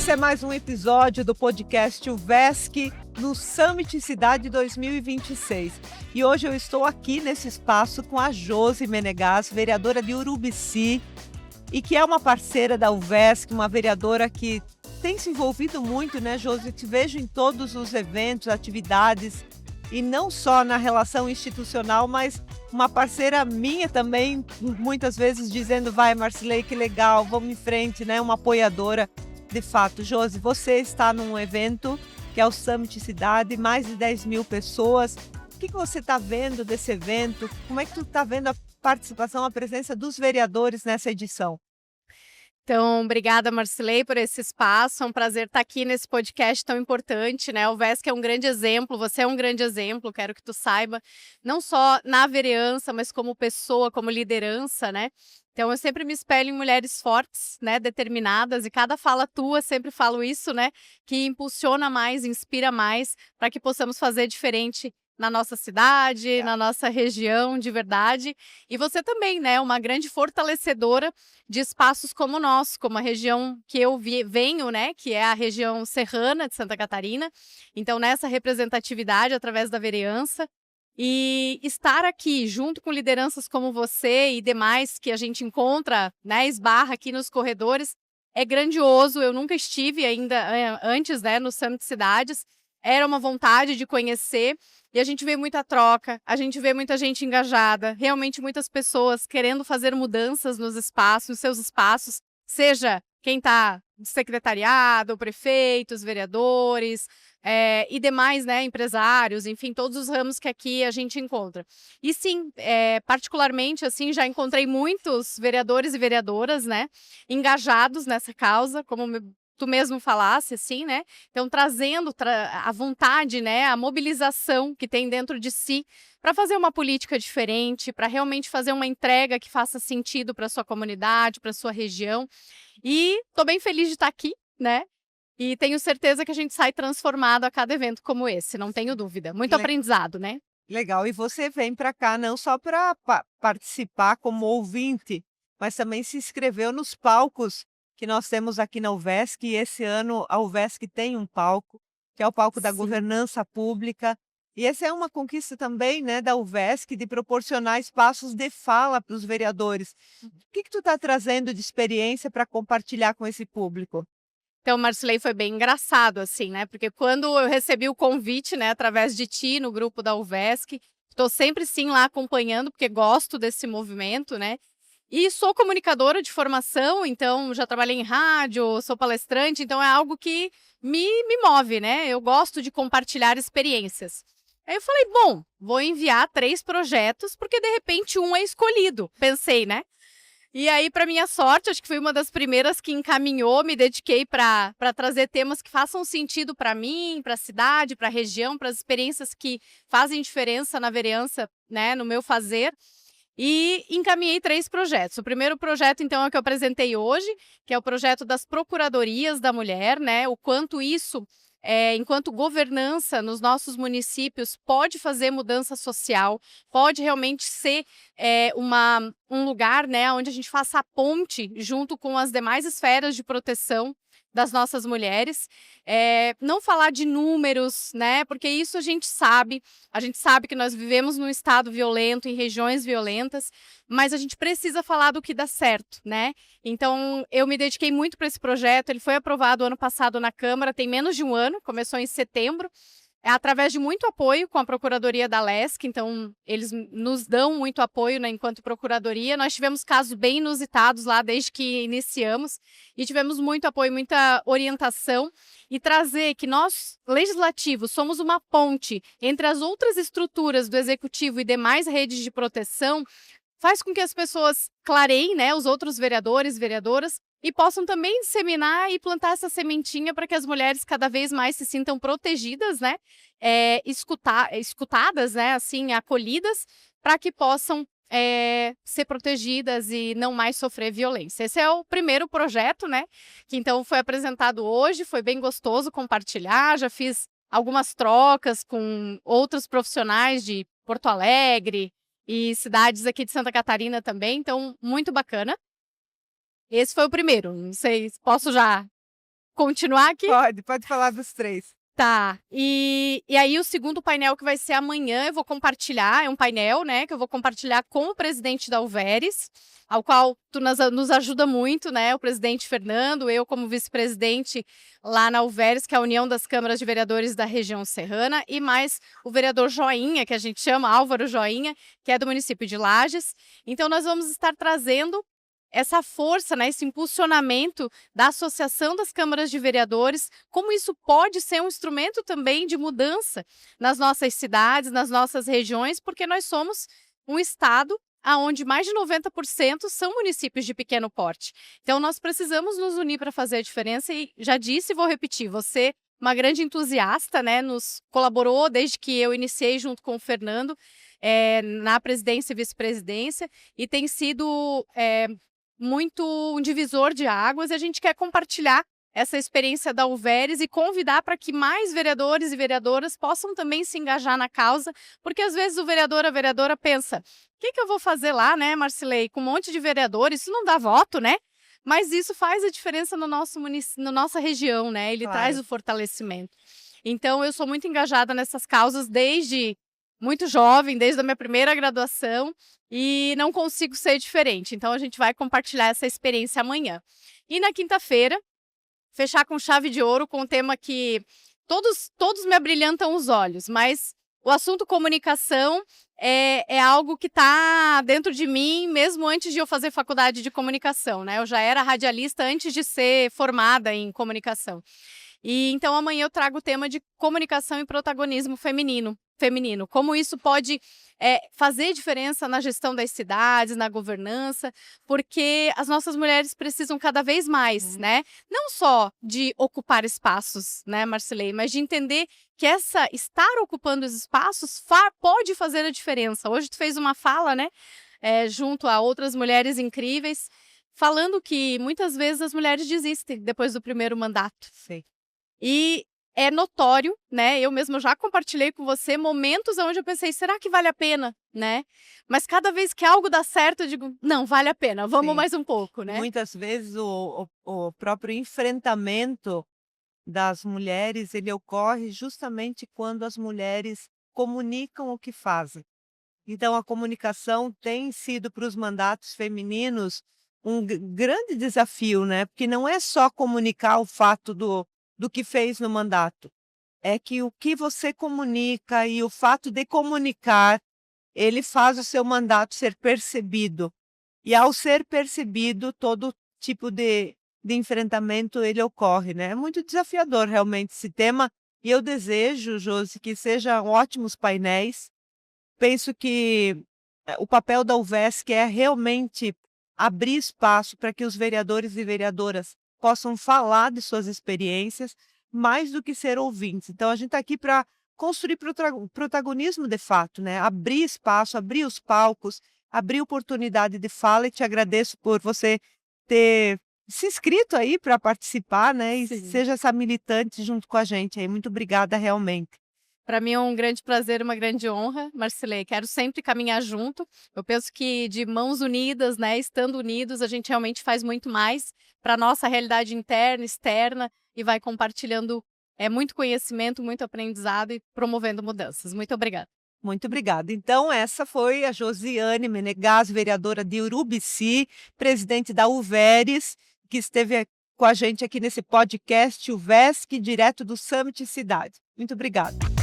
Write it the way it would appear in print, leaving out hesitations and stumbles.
Esse é mais um episódio do podcast UVESC no Summit Cidade 2026. E hoje eu estou aqui nesse espaço com a Josi Menegas, vereadora de Urubici, e que é uma parceira da UVESC, uma vereadora que tem se envolvido muito, né, Josi? Te vejo em todos os eventos, atividades, e não só na relação institucional, mas uma parceira minha também, muitas vezes dizendo, vai Marcilei, que legal, vamos em frente, né? Uma apoiadora. De fato, Josi, você está num evento que é o Summit Cidade, mais de 10 mil pessoas. O que você está vendo desse evento? Como é que tu está vendo a participação, a presença dos vereadores nessa edição? Então, obrigada, Marcilei, por esse espaço. É um prazer estar aqui nesse podcast tão importante, né? O VESC é um grande exemplo, você é um grande exemplo, quero que tu saiba, não só na vereança, mas como pessoa, como liderança, né? Então, eu sempre me espelho em mulheres fortes, né, determinadas, e cada fala tua, sempre falo isso, né, que impulsiona mais, inspira mais, para que possamos fazer diferente na nossa cidade, na nossa região, de verdade. E você também, né, uma grande fortalecedora de espaços como o nosso, como a região que eu venho, né, que é a região serrana de Santa Catarina. Então, nessa representatividade através da vereança, e estar aqui junto com lideranças como você e demais que a gente encontra, né, esbarra aqui nos corredores, é grandioso. Eu nunca estive ainda antes, né, no Summit Cidades. Era uma vontade de conhecer e a gente vê muita troca, a gente vê muita gente engajada, realmente muitas pessoas querendo fazer mudanças nos espaços, nos seus espaços, seja quem está no secretariado, prefeitos, vereadores, e demais, né, empresários, enfim, todos os ramos que aqui a gente encontra. E sim, particularmente, assim, já encontrei muitos vereadores e vereadoras, né, engajados nessa causa, como tu mesmo falasse, assim, né, então trazendo a vontade, né, a mobilização que tem dentro de si para fazer uma política diferente, para realmente fazer uma entrega que faça sentido para sua comunidade, para sua região. E estou bem feliz de estar aqui, né? E tenho certeza que a gente sai transformado a cada evento como esse, não tenho dúvida. Muito aprendizado, né? Legal. E você vem para cá não só para participar como ouvinte, mas também se inscreveu nos palcos que nós temos aqui na UVESC. E esse ano a UVESC tem um palco, que é o palco da Sim. governança pública. E essa é uma conquista também, né, da UVESC, de proporcionar espaços de fala para os vereadores. O que tu está trazendo de experiência para compartilhar com esse público? Então, Marcilei, foi bem engraçado, assim, né? Porque quando eu recebi o convite, né, através de ti, no grupo da UVESC, estou sempre, sim, lá acompanhando, porque gosto desse movimento, né? E sou comunicadora de formação, então já trabalhei em rádio, sou palestrante, então é algo que me move, né? Eu gosto de compartilhar experiências. Aí eu falei, bom, vou enviar 3 projetos, porque de repente um é escolhido, pensei, né? E aí, para minha sorte, acho que fui uma das primeiras que encaminhou, me dediquei para trazer temas que façam sentido para mim, para a cidade, para a região, para as experiências que fazem diferença na vereança, né, no meu fazer. E encaminhei 3 projetos. O primeiro projeto, então, é o que eu apresentei hoje, que é o projeto das Procuradorias da Mulher, né? O quanto isso, enquanto governança nos nossos municípios, pode fazer mudança social, pode realmente ser um lugar, né, onde a gente faça a ponte junto com as demais esferas de proteção das nossas mulheres. Não falar de números, né, porque isso a gente sabe que nós vivemos num estado violento, em regiões violentas, mas a gente precisa falar do que dá certo, né? Então, eu me dediquei muito para esse projeto, ele foi aprovado ano passado na Câmara, tem menos de um ano, começou em setembro, através de muito apoio com a Procuradoria da LESC, então eles nos dão muito apoio, né, enquanto Procuradoria. Nós tivemos casos bem inusitados lá desde que iniciamos e tivemos muito apoio, muita orientação e trazer que nós, legislativos, somos uma ponte entre as outras estruturas do Executivo e demais redes de proteção, faz com que as pessoas clareiem, né, os outros vereadores, vereadoras, e possam também disseminar e plantar essa sementinha para que as mulheres cada vez mais se sintam protegidas, né, escutadas, né, assim, acolhidas, para que possam ser protegidas e não mais sofrer violência. Esse é o primeiro projeto, né, que então foi apresentado hoje, foi bem gostoso compartilhar, já fiz algumas trocas com outros profissionais de Porto Alegre e cidades aqui de Santa Catarina também, então muito bacana. Esse foi o primeiro, não sei se posso já continuar aqui? Pode falar dos 3. Tá, e aí o segundo painel que vai ser amanhã, eu vou compartilhar, é um painel, né, que eu vou compartilhar com o presidente da Alveres, ao qual tu nos ajuda muito, né, o presidente Fernando, eu como vice-presidente lá na Alveres, que é a União das Câmaras de Vereadores da região serrana, e mais o vereador Joinha, que a gente chama Álvaro Joinha, que é do município de Lages. Então nós vamos estar trazendo essa força, né, esse impulsionamento da Associação das Câmaras de Vereadores, como isso pode ser um instrumento também de mudança nas nossas cidades, nas nossas regiões, porque nós somos um estado onde mais de 90% são municípios de pequeno porte. Então nós precisamos nos unir para fazer a diferença e já disse e vou repetir, você, uma grande entusiasta, né, nos colaborou desde que eu iniciei junto com o Fernando na presidência e vice-presidência e tem sido muito um divisor de águas e a gente quer compartilhar essa experiência da Alveres e convidar para que mais vereadores e vereadoras possam também se engajar na causa, porque às vezes o vereador, a vereadora pensa, o que eu vou fazer lá, né, Marcilei, com um monte de vereadores, isso não dá voto, né? Mas isso faz a diferença no nosso município, na nossa região, né? Ele traz o fortalecimento. Então eu sou muito engajada nessas causas desde muito jovem, desde a minha primeira graduação, e não consigo ser diferente. Então a gente vai compartilhar essa experiência amanhã. E na quinta-feira, fechar com chave de ouro com um tema que todos me abrilhantam os olhos, mas o assunto comunicação é algo que está dentro de mim mesmo antes de eu fazer faculdade de comunicação, né? Eu já era radialista antes de ser formada em comunicação. E então amanhã eu trago o tema de comunicação e protagonismo feminino, como isso pode fazer diferença na gestão das cidades, na governança, porque as nossas mulheres precisam cada vez mais, né? Não só de ocupar espaços, né, Marcilei, mas de entender que estar ocupando os espaços pode fazer a diferença. Hoje tu fez uma fala, né, junto a outras mulheres incríveis, falando que muitas vezes as mulheres desistem depois do primeiro mandato. Sim. E é notório, né? Eu mesma já compartilhei com você momentos onde eu pensei, será que vale a pena, né? Mas cada vez que algo dá certo, eu digo, não, vale a pena, vamos mais um pouco, né? Muitas vezes o próprio enfrentamento das mulheres, ele ocorre justamente quando as mulheres comunicam o que fazem. Então a comunicação tem sido para os mandatos femininos um grande desafio, né? Porque não é só comunicar o fato do que fez no mandato. É que o que você comunica e o fato de comunicar, ele faz o seu mandato ser percebido. E ao ser percebido, todo tipo de enfrentamento ele ocorre, né? É muito desafiador realmente esse tema. E eu desejo, Josi, que sejam ótimos painéis. Penso que o papel da UVESC é realmente abrir espaço para que os vereadores e vereadoras possam falar de suas experiências, mais do que ser ouvintes. Então, a gente está aqui para construir protagonismo de fato, né? Abrir espaço, abrir os palcos, abrir oportunidade de fala, e te agradeço por você ter se inscrito aí para participar, né? E seja essa militante junto com a gente aí. Muito obrigada, realmente. Para mim é um grande prazer, uma grande honra, Marcilei. Quero sempre caminhar junto. Eu penso que de mãos unidas, né, estando unidos, a gente realmente faz muito mais para a nossa realidade interna, externa, e vai compartilhando muito conhecimento, muito aprendizado e promovendo mudanças. Muito obrigada. Muito obrigada. Então, essa foi a Josiane Menegas, vereadora de Urubici, presidente da Alveres, que esteve com a gente aqui nesse podcast, o VESC, direto do Summit Cidade. Muito obrigada.